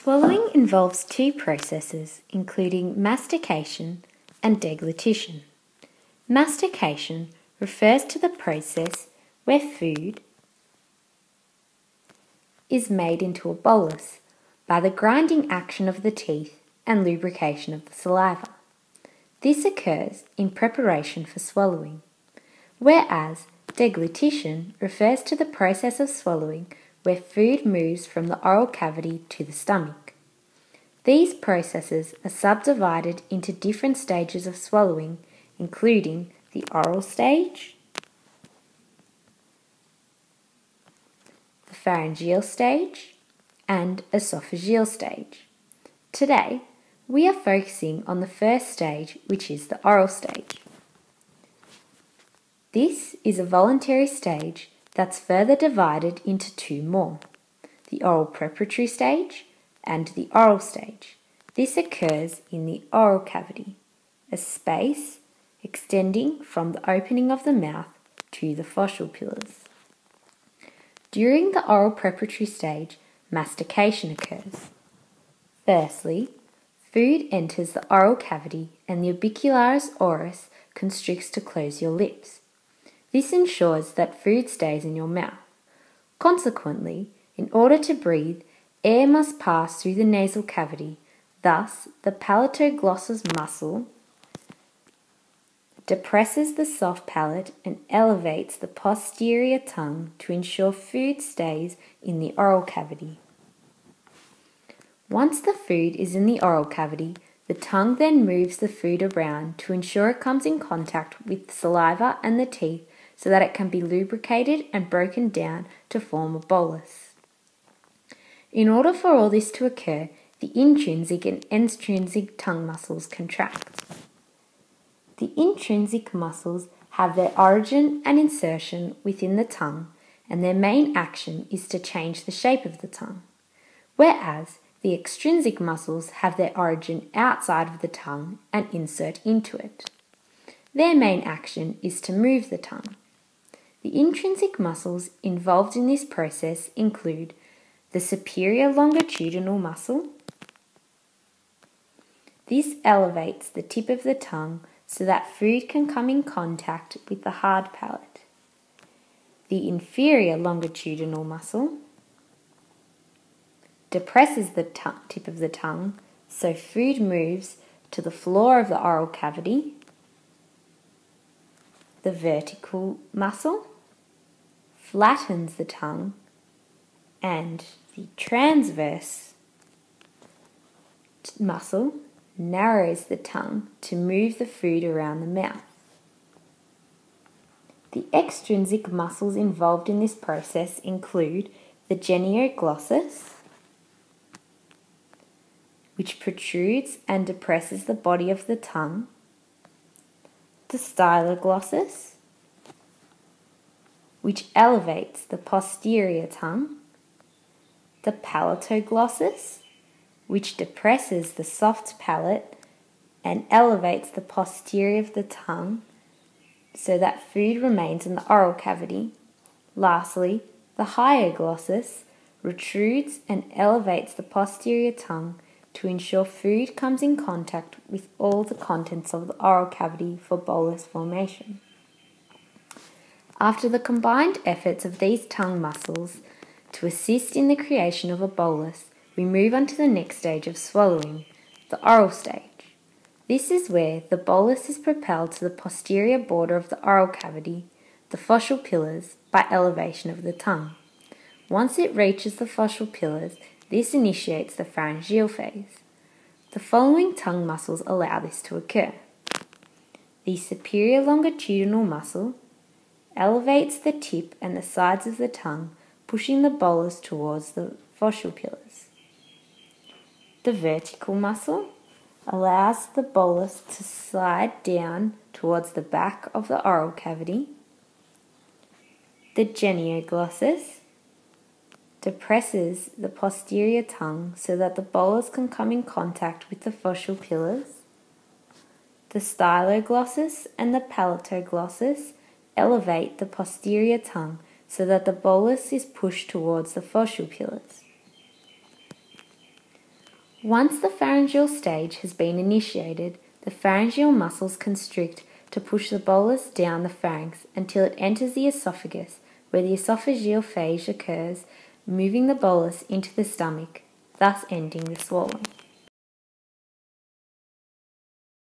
Swallowing involves two processes, including mastication and deglutition. Mastication refers to the process where food is made into a bolus by the grinding action of the teeth and lubrication of the saliva. This occurs in preparation for swallowing, whereas deglutition refers to the process of swallowing where food moves from the oral cavity to the stomach. These processes are subdivided into different stages of swallowing, including the oral stage, the pharyngeal stage, and esophageal stage. Today, we are focusing on the first stage, which is the oral stage. This is a voluntary stage that's further divided into two more, the oral preparatory stage and the oral stage. This occurs in the oral cavity, a space extending from the opening of the mouth to the fossal pillars. During the oral preparatory stage, mastication occurs. Firstly, food enters the oral cavity and the orbicularis oris constricts to close your lips. This ensures that food stays in your mouth. Consequently, in order to breathe, air must pass through the nasal cavity. Thus, the palatoglossus muscle depresses the soft palate and elevates the posterior tongue to ensure food stays in the oral cavity. Once the food is in the oral cavity, the tongue then moves the food around to ensure it comes in contact with the saliva and the teeth so that it can be lubricated and broken down to form a bolus. In order for all this to occur, the intrinsic and extrinsic tongue muscles contract. The intrinsic muscles have their origin and insertion within the tongue, and their main action is to change the shape of the tongue, whereas the extrinsic muscles have their origin outside of the tongue and insert into it. Their main action is to move the tongue. The intrinsic muscles involved in this process include the superior longitudinal muscle. This elevates the tip of the tongue so that food can come in contact with the hard palate. The inferior longitudinal muscle depresses the tip of the tongue so food moves to the floor of the oral cavity. The vertical muscle flattens the tongue, and the transverse muscle narrows the tongue to move the food around the mouth. The extrinsic muscles involved in this process include the genioglossus, which protrudes and depresses the body of the tongue, the styloglossus, which elevates the posterior tongue, the palatoglossus, which depresses the soft palate and elevates the posterior of the tongue so that food remains in the oral cavity. Lastly, the hyoglossus protrudes and elevates the posterior tongue to ensure food comes in contact with all the contents of the oral cavity for bolus formation. After the combined efforts of these tongue muscles to assist in the creation of a bolus, we move on to the next stage of swallowing, the oral stage. This is where the bolus is propelled to the posterior border of the oral cavity, the fossal pillars, by elevation of the tongue. Once it reaches the fossal pillars, this initiates the pharyngeal phase. The following tongue muscles allow this to occur. The superior longitudinal muscle elevates the tip and the sides of the tongue, pushing the bolus towards the fossal pillars. The vertical muscle allows the bolus to slide down towards the back of the oral cavity. The genioglossus depresses the posterior tongue so that the bolus can come in contact with the fossal pillars. The styloglossus and the palatoglossus elevate the posterior tongue so that the bolus is pushed towards the fossal pillars. Once the pharyngeal stage has been initiated, the pharyngeal muscles constrict to push the bolus down the pharynx until it enters the esophagus, where the esophageal phase occurs, moving the bolus into the stomach, thus ending the swallow.